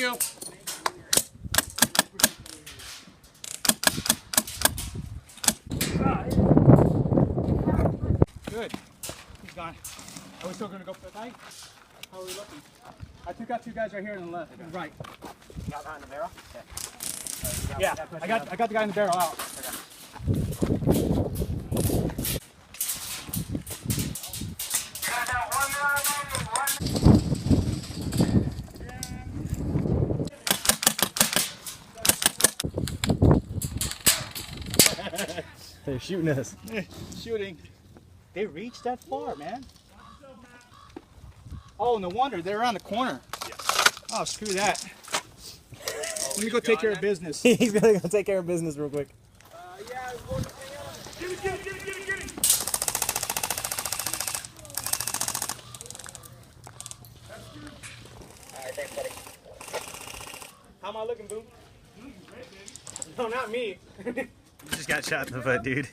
you. Good. He's gone. Are we still going to go for the night? How are we looking? I took out two guys right here on the left. Okay. Right. You got behind the barrel? Yeah. I got the guy in the barrel out. Okay. They're shooting us. Shooting. They reached that far, man. Oh, no wonder. They're around the corner. Oh, screw that. Let me go take care of business. He's gonna go take care of business real quick. Yeah, get it. Alright, thanks, buddy. How am I looking, Boom? No, not me. You just got shot in the foot, dude.